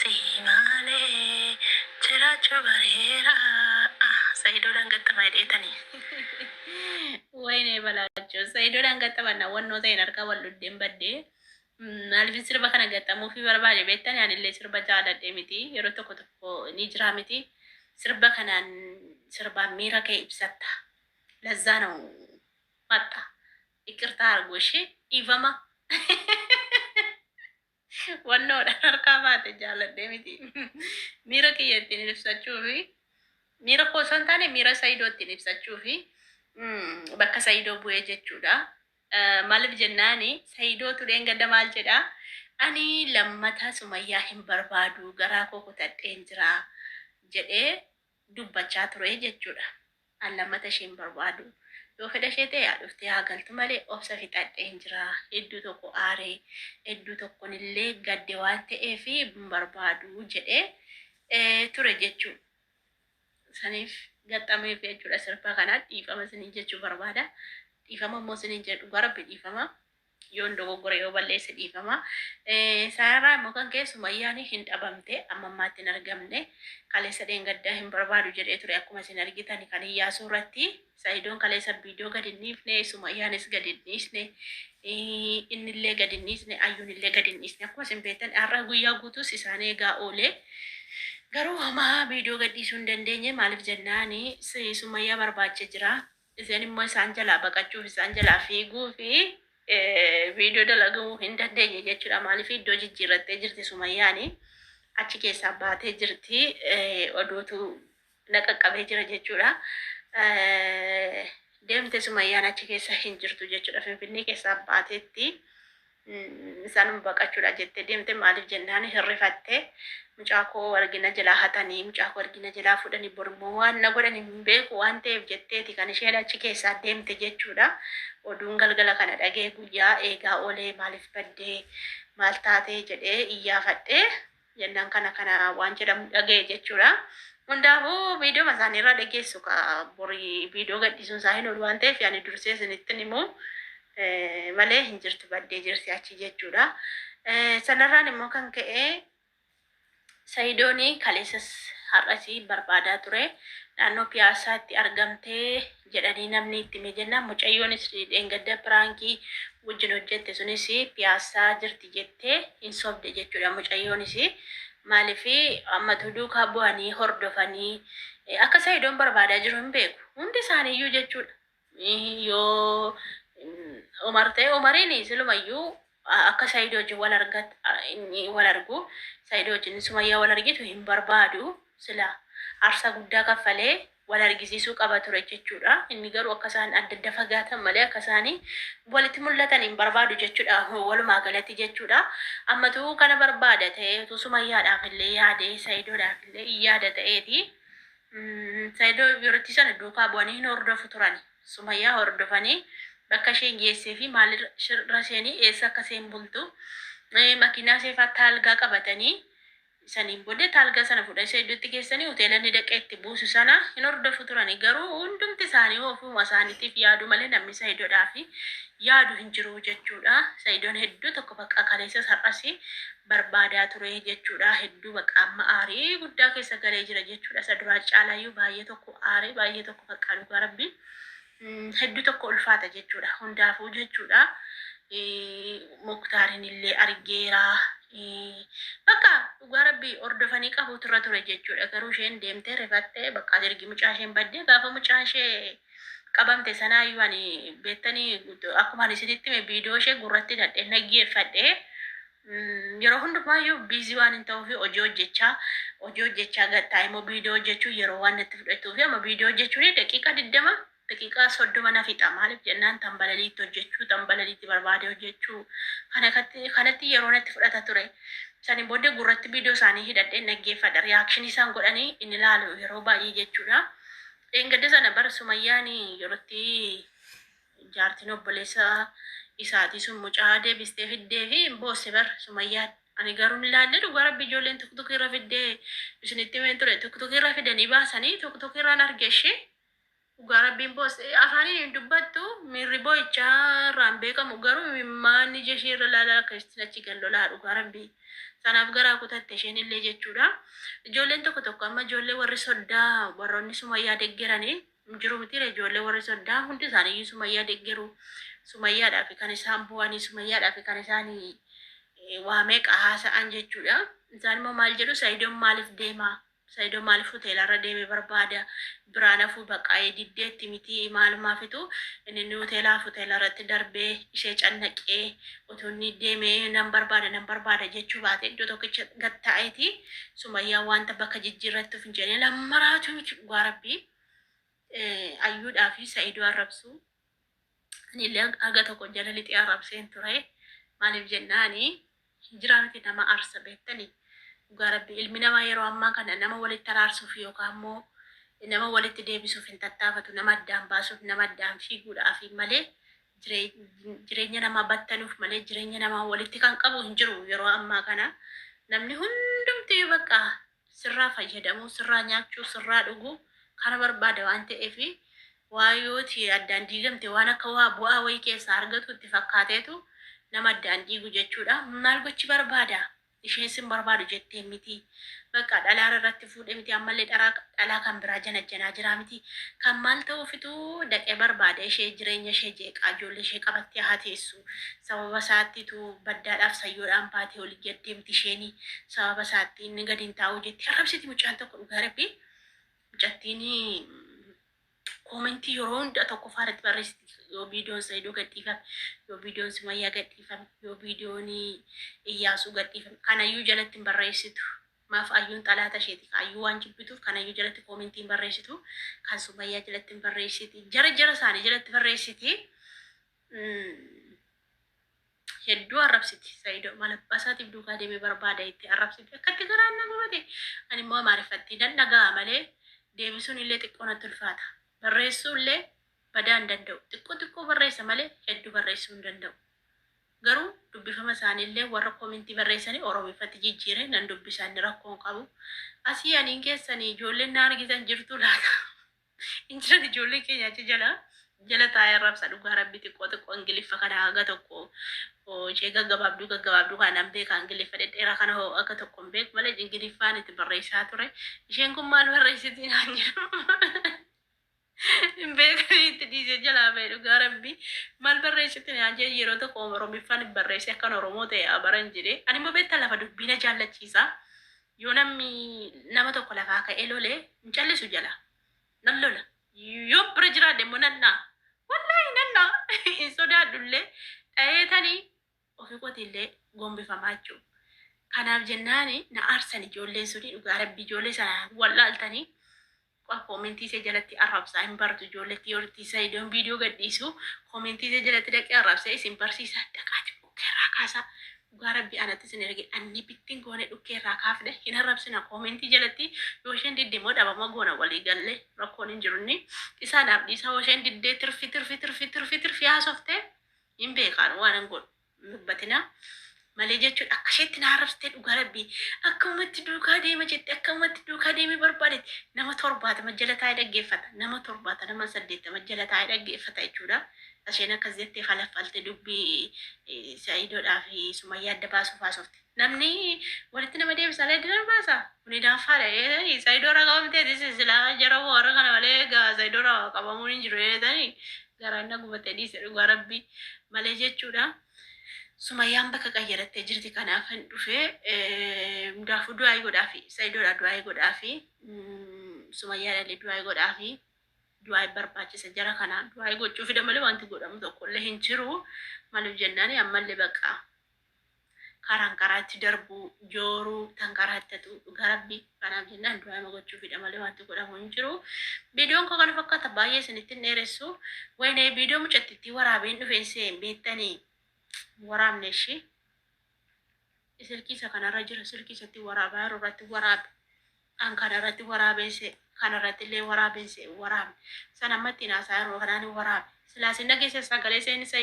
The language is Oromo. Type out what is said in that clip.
si malee jiraachuu bareera. Sayidoodhaan gattamaa hidheetanii. Wayne balaachuu sayidoodhaan gattamanna wannoo ta'in harkaa wal dhuddeen baddee. Maaliif sirba kana gattamuu fi barbaade beektan yaanillee sirba jaaladhee miti yeroo tokko tokko ni jira miti sirba kanaan sirbaan miira kee ibsatta lazzaa ነው ማጣ ይቅርታ አርጎ እሺ ኢቨማ wannoodha harkaa baate jaaladhee miti miira kiyya ittiin ibsachuu fi miira koo osoo hin taane miira sayidoo ittiin ibsachuu fi bakka sayidoo bu'ee jechuudha. Maaliif jennaani sayidoo tureen gadda maal jedha ani lammataa sumayyaa hin barbaadu garaa koo kutadheen jira jedhee dubbachaa ture jechuudha. An lammata ishee hin barbaadu yoo fedha ishee ta'e dhufte haa galtu malee obsa fixadheen jira hedduu tokko aaree hedduu tokkonillee gadde waan ta'eef hin barbaadu jedhee ture jechuudha. Saniif gaxxameef jechuudha sirba kanaa dhiifama isinii jechuu barbaada. Dhiifama immoo isinii jedhu garabbi dhiifama yoon dogoggora yoo balleesse dhiifama. Saarraa immoo kan keessumayyaan hin dhabamte amma ammaatti hin argamne kaleessa dheengaddaa hin barbaadu jedhee ture akkuma isin argitan kan iyyaasuu irratti sayidoon kaleessa viidiyoo gad hin dhiifne sumayyaanis gad hin dhiisne innillee gad hin dhiisne ayyuunillee gad hin dhiisne akkuma isin beektan har'a guyyaa guutuus isaan eegaa oolee garuu hamaa viidiyoo gad dhiisuu hin dandeenye maaliif jennaani sumayyaa barbaacha jira. Isin immoo isaan jalaa baqachuuf isaan jalaa fiiguu fi viidiyoo dalaguu hin dandeenye jechuudha. Maaliif iddoo jijjiirrattee jirti sumayyaani achi keessaa baatee jirti oduutu naqaqqabee jira jechuudha. Deemte sumayyaan achi keessa hin jirtu jechuudha. Finfinnee keessaa baateetti isaan baqachuudha jettee deemte maaliif jennaan hirrifattee mucaa koo argina jalaa hatanii mucaa koo argina jalaa fudhanii bormoo waan na godhan hin beeku waan ta'eef jetteeti kan isheen achi keessaa deemte jechuudha. Oduun galgala kana dhagee guyyaa eegaa oolee maaliif baddee maal taatee jedhee iyyaafadhee jennaan kana waan jedhamu dhagee jechuudha. Hundaafuu viidiyoo isaaniirra dhageessu ka borii viidiyoo gadhiisuun isaa hin oolu waan ta'eef yaani dursee isinittin immoo malee hin jirtu baddee jirti achi jechuudha. Sanarraan immoo kan ka'e sayidoonii kaleessas har'asii barbaadaa ture naannoo piyaasaatti argamtee jedhanii namni itti hime jennaan mucayyoonis dheengadda piraankii wajjin hojjette sunis piyaasaa jirti jettee hin sobde jechuudha. Mucayyoonis maaliif amma duukaa bu'anii hordofanii akka sayidoon barbaadaa jiru hin beeku hundi isaaniiyyuu jechuudha. Yoo Umar ta'e Umariin silumayyuu akka sayidoo wajjin wal argu sayidoo wajjin sumayyaa wal argitu hin barbaadu sila aarsaa guddaa kaffalee wal argisiisuu qaba ture jechuudha. Inni garuu akka isaan adda adda fagaatan malee akka isaanii walitti mul'atan hin barbaadu jechuudha. Walumaa galatti jechuudha. Ammatu kana barbaada ta'ee utuu sumayyaadhaaf illee yaadee sayidoodhaaf illee yaada ta'eeti. Sayidoo yerootti sana duukaa bu'anii hin hordofu turan. Sumayyaa hordofanii bakka isheen geessee fi maalirra isheenii eessa akka isheen bultu makiinaa seefaa taalgaa qabatanii saniin booddee taalgaa sana fudhanii sayidotti geessanii hoteelonni dhaqee itti buusu sana hin hordofu turani. Garuu hundumti isaanii ofuma isaaniitiif yaadu malee namni sayidoodhaaf yaadu hin jiru jechuudha. Sayidoon hedduu tokko bakka kaleessas har'as barbaadaa ture jechuudha. Hedduu bakka amma aarii guddaa keessa galee jira jechuudha. Isa duraa caalaayyuu baay'ee tokko aarii baay'ee tokko bakka dhugaa rabbi hedduu tokko ulfaata jechuudha. Hundaafuu jechuudha. Muktaarin illee argeera. Bakka dhugaa rabbii hordofanii qabu ture jechuudha. Garuu isheen deemtee rifattee bakka ergi mucaa isheen baddee gaafa mucaa ishee qabamte sanaayyuu ani beektanii akkuma ani isinitti hime viidiyoo ishee gurratti dadhee dhaggeeffadhee yeroo hundumaayyuu biizii waan hin ta'uuf hojii hojjechaa gattaa immoo viidiyoo hojjechuu yeroo waan natti fudhatuuf amma viidiyoo hojjechuun daqiiqaa 20 daqiiqaa 30 na fixa. Maaliif jennaan tambalaliitti hojjechuu tambalaliitti barbaade hojjechuu kanatti yeroo natti fudhata ture. Saniin booddee gurratti viidiyoo isaanii hidhadhee dhaggeeffadha. Riyaakshinii isaan godhanii inni ilaalu yeroo baay'ee jechuudha. Dheengadda sana bara sumayyaan yerootti jaartiin obboleessa isaatii sun mucaa deebistee fiddee fi boosse bar sumayyaan. Ani garuu ni ilaalle dhugaa rabbi ijoolleen tokko irra fiddee isinitti himeen ture tokko irra fidanii baasanii tokko irraan arge ishee Garabbiin boos afaaniin hin dubbattu miirri boo'ichaa irraan beekamu garuu maanni jeshee irra laalaa keessatti achi kan lolaadhu garabbii. Sanaaf garaa kutatte isheen illee jechuudha. Ijoolleen tokko tokko amma ijoollee warri soddaa warroonni sumayyaa deeggaranii jiru mitiire ijoollee warri soddaa hundi isaanii sumayyaa deeggaru. Sumayyaadhaaf kan isaan bu'anii sumayyaadhaaf kan isaan waamee haasa'an jechuudha. Isaan immoo maal jedhu Saidoon maaliif deemaa? Saidoo maaliif hoteelarra deemee barbaada? Biraan hafuu baqqaa'ee diddeetti miti maalumaaf inni hoteelarratti darbee ishee cannaqee otoo inni deemee nan barbaada jechuu baate iddoo tokkicha gatta'eeti sumayyaa wanta bakka jijjiirratti of hin jenne lammaraatu miti dhugaa rabbii ayyuudhaa fi Saidoo arrabsu. Anillee haga tokko jala lixee arrabseen ture. Maaliif jennaani jiraa miti nama arsa beektanii. Garabbii ilmi namaa yeroo ammaa kana nama walitti araarsuuf yookaan immoo nama walitti deebisuuf hin tattaafatu nama addaan baasuuf nama addaan fiiguudhaaf malee jireenya namaa battanuuf malee jireenya namaa walitti kan qabu hin jiru yeroo ammaa kana namni hundumtuu bakka sirraa fayyadamuu sirraa nyaachuu sirraa dhuguu kana barbaada waan ta'eef waayooti addaan diigamte waan akka waa bu'aa wayii keessaa argatutti fakkaateetu nama addaan diigu jechuudha. Maal gochi barbaada? Isheen sin barbaadu jettee miti. Bakka dhalaara irratti fuudhee miti ammallee dhalaa kan biraa janajjanaa jira miti. Kan maal ta'uufitu dhaqee barbaada ishee jireenya ishee jeeqaa ijoollee ishee qabattee haa teessu. Sababa isaattitu baddaadhaaf sayyoodhaan baatee olii jettee miti isheen sababa isaatti inni gadi hin taa'u jettee arrabsiti mucaan tokko dhugaa rabbii. Mucattiin koomentii yeroo hunda tokko faarratti barreessiti. Yoo viidiyoon Saidoo gadhiifame, yoo viidiyoon Sumayyaa gadhiifame, yoo viidiyoon Iyyaasuu gadhiifame, kanayyuu jalatti hin barreessitu. Maaf ayyuun xalaata isheeti. Ayyuu waan jibbituuf kanayyuu jalatti koomentii hin barreessitu. Kan Sumayyaa jalatti hin barreessiti. Jara isaanii jalatti barreessiti. Hedduu arrabsiti Saidoo malabbasaatiif duukaa deemee barbaada itti arrabsiti. Akkatti garaan na gubate. Ani immoo amaariffatti nan dhaga'a malee deebisuun illee xiqqoo natti ulfaata. Barreessuu illee badaa hin danda'u. Xiqqoo barreessa malee hedduu barreessuu hin danda'u. Garuu dubbifama isaaniillee warra koomentii barreessanii Oromiifatti jijjiiree nan dubbisan rakkoon qabu. Asii aniin keessanii ijoolleen na argitan jirtu laata. Injiran ijoollee keenya achi jala taa'ee arrabsa dhugaa rabbi xiqqoo Ingiliffa kana haga tokko ishee gaggabaabduu kanaan beeka Ingiliffa dhedheeraa kana hoo akka tokko hin beeku malee Ingiliffaan itti barreessaa ture. Isheen kun maal barreessitii naan jedhu. Beekanii itti dhiisee jalaa ba'e dhugaa rabbii maal barreessitii naan jedhu yeroo tokko Oromiffaan barreessee akkan Oromoo ta'e baran jedhee ani immoo beektaa lafa dubbiina jaallachiisa. Yoo namni nama tokko lafaa ka'ee lolee hin callisu jala nan lola. Yoo bira jiraadhe immoo nannaa wallahi nannaa hin sodaadhullee dhaheetanii ofii qotiillee gombifamaa jechuudha. Kanaaf jennaani na aarsan ijoolleen suni dhugaa rabbii ijoollee sana wallaaltanii koomentii ishee jalatti arrabsaa hin bartu ijoolletti yoo Saidoon viidiyoo gadhiisu koomentii ishee jalatti dhaqee arrabsee isin barsiisa dhaqaati dhukkeerraa kaasaa. Dhugaa rabbii anatti isin erge anni bittiin goone dhukkeerraa kaafne hin arrabsina koomentii jalatti yoo isheen diddee immoo dhabama goona walii gallee rakkoon hin jirunni isaadhaaf dhiisaa yoo isheen diddee tirfi haasoftee hin beekaan waan hin godhu dubbatina malee jechuudha akka isheetti na arrabsitee dhugaa rabbii akka ummatti duukaa deema jette akka ummatti duukaa deemee barbaadetti nama 70 jala taa'ee dhaggeeffata nama 70 nama 80 jala taa'ee dhaggeeffata jechuudha. Asheen akkas jettee falaffalte dubbii Saidoodhaa fi Sumayyaa adda baasuuf haasofte. Namni walitti nama deebisaa leedina baasa. Kuni daanfaadha. Saidoo irraa qabamtee silaa jara warra kana malee egaa Saidoo irraa qabamuun hin jiru jedhanii garaan na gubatee dhiise dhugaa rabbii malee jechuudha. Sumayyaan bakka qayyarattee jirti kanaaf hin dhufee hundaafuu du'aa godhaafi Saidoodhaa du'aa godhaafi Sumayyaadhaa du'aa godhaafi du'aa barbaachisa jara kana du'aa gochuu fida malee wanti godhamu tokkollee hin jiru maluuf jennaani ammallee bakka karaan karaatti darbu jooruu tan karaattatu dhugaa rabbii kanaaf jennaan du'aa gochuu fida malee wanti godhamu hin jiru. Viidiyoon koo kana fakkaata baay'ee isinitti hin dheeressu wayne viidiyoo mucattitti waraabeen dhufeensee beektanii waraabne ishee silkiisa kanarra jira silkiisatti waraabaa yeroo irratti waraabe an kanarratti waraabeesse kanarratti illee waraabeesse waraabe san ammatti naasaa yeroo kanaan waraabe silaasin dhageesse sagalee seenisa